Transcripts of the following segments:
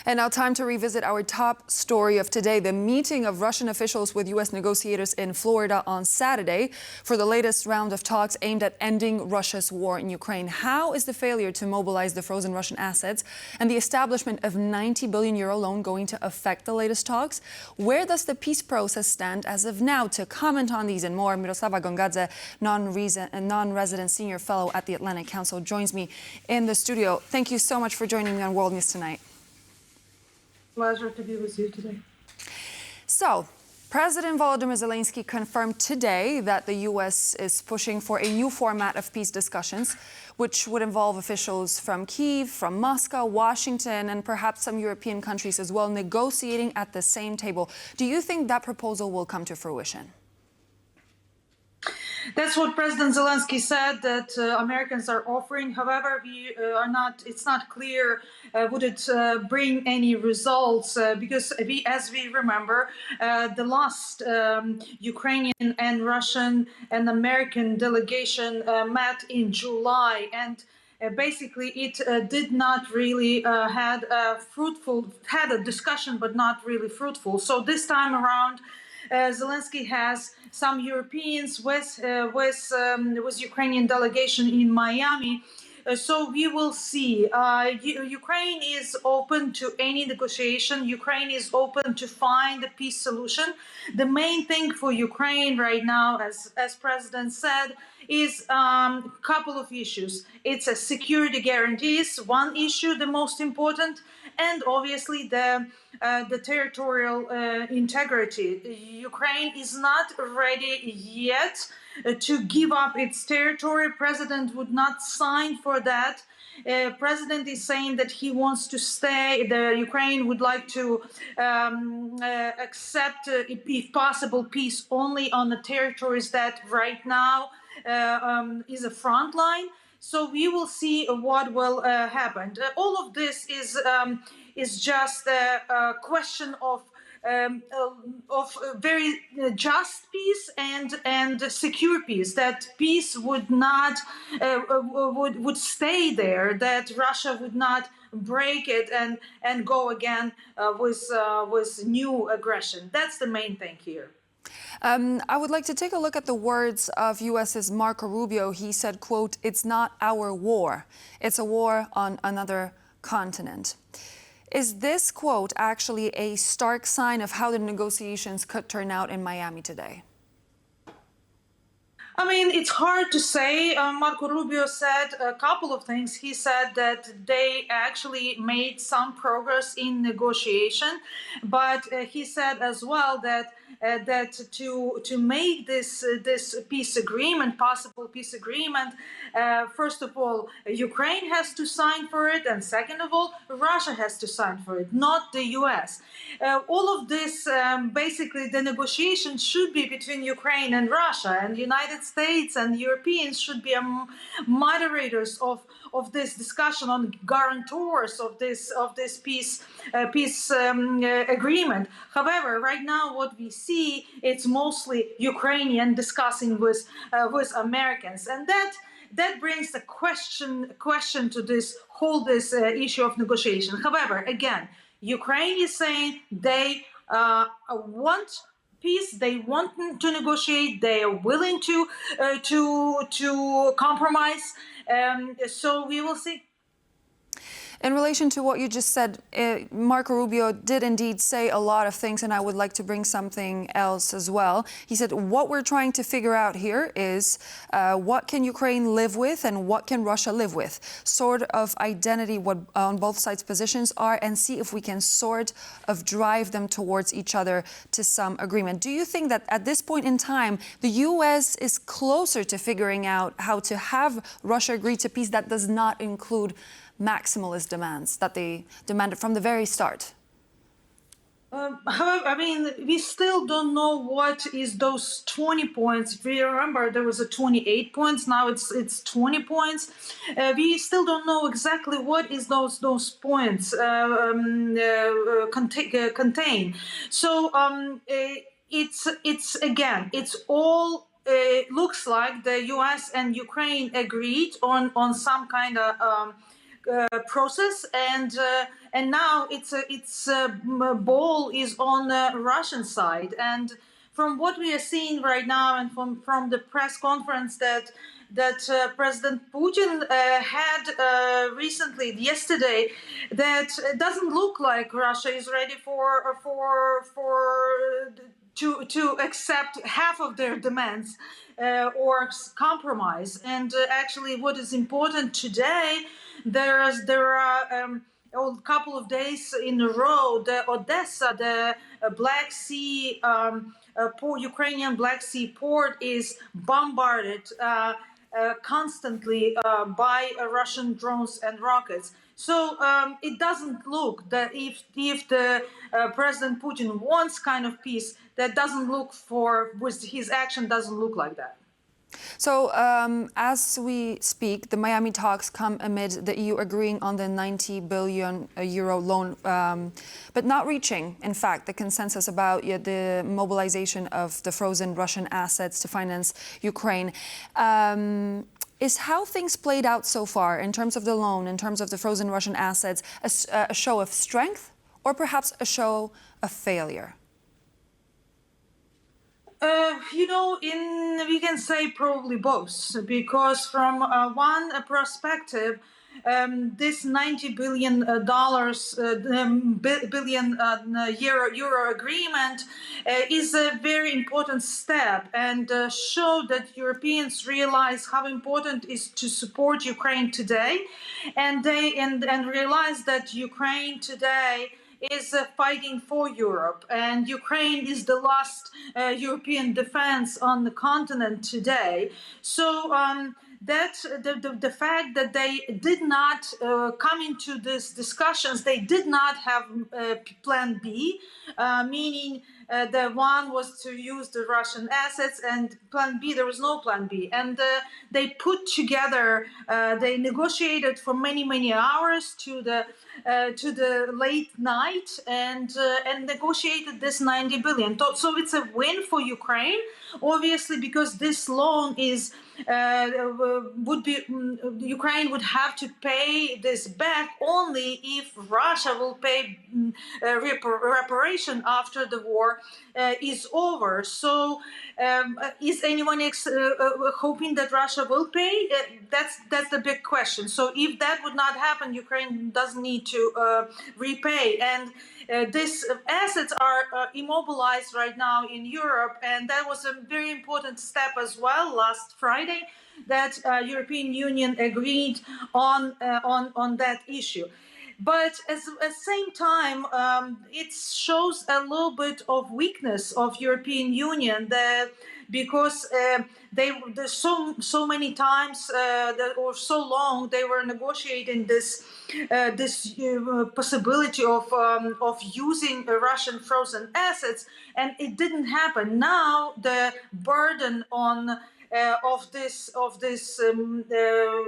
And now time to revisit our top story of today, the meeting of Russian officials with U.S. negotiators in Florida on Saturday for the latest round of talks aimed at ending Russia's war in Ukraine. How is the failure to mobilize the frozen Russian assets and the establishment of €90 billion loan going to affect the latest talks? Where does the peace process stand as of now? To comment on these and more, Myroslava Gongadze, non-resident Senior Fellow at the Atlantic Council, joins me in the studio. Thank you so much for joining me on World News tonight. Pleasure to be with you today. So, President Volodymyr Zelenskyy confirmed today that the U.S. is pushing for a new format of peace discussions, which would involve officials from Kyiv, from Moscow, Washington, and perhaps some European countries as well, negotiating at the same table. Do you think that proposal will come to fruition? That's what President Zelenskyy said, that Americans are offering. However, it's not clear would it bring any results because as we remember, the last Ukrainian and Russian and American delegation met in July, and basically it did not really had a discussion, but not really fruitful. So this time around, Zelenskyy has some Europeans with Ukrainian delegation in Miami. So we will see. Ukraine is open to any negotiation. Ukraine is open to find a peace solution. The main thing for Ukraine right now, as President said, is a couple of issues. It's a security guarantees, one issue, the most important, and obviously the territorial integrity. Ukraine is not ready yet to give up its territory. President would not sign for that. President is saying that he wants to stay. The Ukraine would like to accept, if possible, peace only on the territories that right now is a front line. So we will see what will happen. All of this is just a question of very just peace and secure peace. That peace would not would stay there. That Russia would not break it and go again with new aggression. That's the main thing here. I would like to take a look at the words of U.S.'s Marco Rubio. He said, quote, "It's not our war. It's a war on another continent." Is this quote actually a stark sign of how the negotiations could turn out in Miami today? I mean, it's hard to say. Marco Rubio said a couple of things. He said that they actually made some progress in negotiation, but he said as well that to make this peace agreement, possible peace agreement, first of all, Ukraine has to sign for it, and second of all, Russia has to sign for it, not the U.S. All of this, basically, the negotiation should be between Ukraine and Russia, and the United States and Europeans should be moderators of this discussion, on guarantors of this peace agreement. However, right now what we see, it's mostly Ukrainian discussing with Americans, and that brings the question to this issue of negotiation. However, again, Ukraine is saying they want peace. They want to negotiate. They are willing to compromise. So we will see. In relation to what you just said, Marco Rubio did indeed say a lot of things, and I would like to bring something else as well. He said, what we're trying to figure out here is what can Ukraine live with and what can Russia live with? Sort of identity what on both sides' positions are, and see if we can sort of drive them towards each other to some agreement. Do you think that at this point in time, the U.S. is closer to figuring out how to have Russia agree to peace that does not include maximalist demands that they demanded from the very start? However, I mean, we still don't know what is those 20 points. If you remember, there was a 28 points. Now it's 20 points. We still don't know exactly what is those points contain. So it's all. Looks like the U.S. and Ukraine agreed on some kind of process, and now its ball is on the Russian side. And from what we are seeing right now, and from the press conference that President Putin had recently, yesterday, that doesn't look like Russia is ready to accept half of their demands or compromise. And actually, what is important today, there are a couple of days in a row, the Odessa, the Black Sea, Ukrainian Black Sea port is bombarded constantly by Russian drones and rockets. So it doesn't look that if the President Putin wants kind of peace, that doesn't look for, with his action doesn't look like that. So as we speak, the Miami talks come amid the EU agreeing on the 90 billion euro loan, but not reaching, in fact, the consensus about the mobilization of the frozen Russian assets to finance Ukraine. Is how things played out so far in terms of the loan, in terms of the frozen Russian assets, a show of strength or perhaps a show of failure? We can say probably both, because from one perspective, this $90 billion euro agreement is a very important step, and show that Europeans realize how important it is to support Ukraine today, and realize that Ukraine today is fighting for Europe, and Ukraine is the last European defense on the continent today. So that the fact that they did not come into these discussions, they did not have plan B, meaning the one was to use the Russian assets, and plan B, there was no plan B. And they put together, they negotiated for many hours to the late night, and negotiated this 90 billion. So it's a win for Ukraine, obviously, because this loan is Ukraine would have to pay this back only if Russia will pay reparation after the war is over. So is anyone hoping that Russia will pay? That's the big question. So if that would not happen, Ukraine doesn't need to repay. And these assets are immobilized right now in Europe, and that was a very important step as well last Friday, that European Union agreed on that issue. But at the same time, it shows a little bit of weakness of European Union, because so many times or so long they were negotiating this possibility of using Russian frozen assets, and it didn't happen. Now the burden of this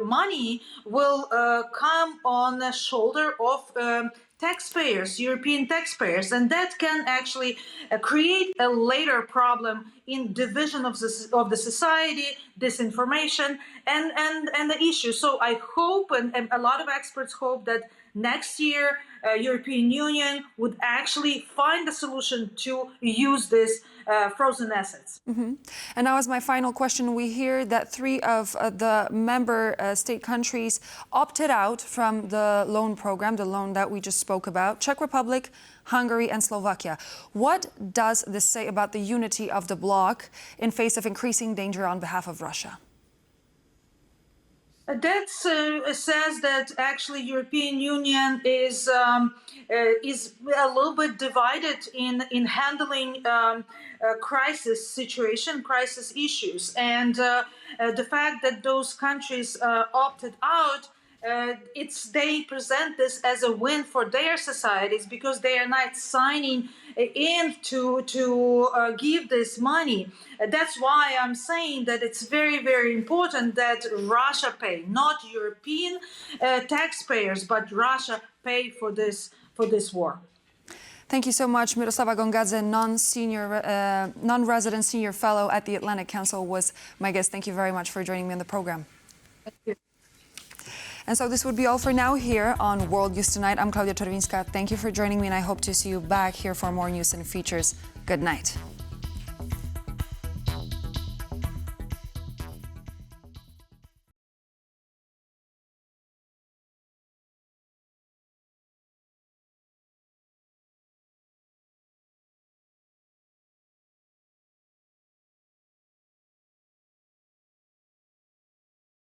money will come on the shoulder of taxpayers, European taxpayers, and that can actually create a later problem in division of the society, disinformation, and the issue. So I hope, and a lot of experts hope, that next year European Union would actually find a solution to use this frozen assets. Mm-hmm. And now, as my final question, we hear that 3 of the member state countries opted out from the loan program, the loan that we just spoke about: Czech Republic, Hungary, and Slovakia. What does this say about the unity of the bloc in face of increasing danger on behalf of Russia? That says that actually European Union is a little bit divided in handling crisis situation, crisis issues, and the fact that those countries opted out. They present this as a win for their societies, because they are not signing in to give this money. That's why I'm saying that it's very, very important that Russia pay, not European taxpayers, but Russia pay for this war. Thank you so much. Myroslava Gongadze, non-resident senior fellow at the Atlantic Council, was my guest. Thank you very much for joining me on the program. Thank you. And so this would be all for now here on World News Tonight. I'm Klaudia Czerwińska. Thank you for joining me, and I hope to see you back here for more news and features. Good night.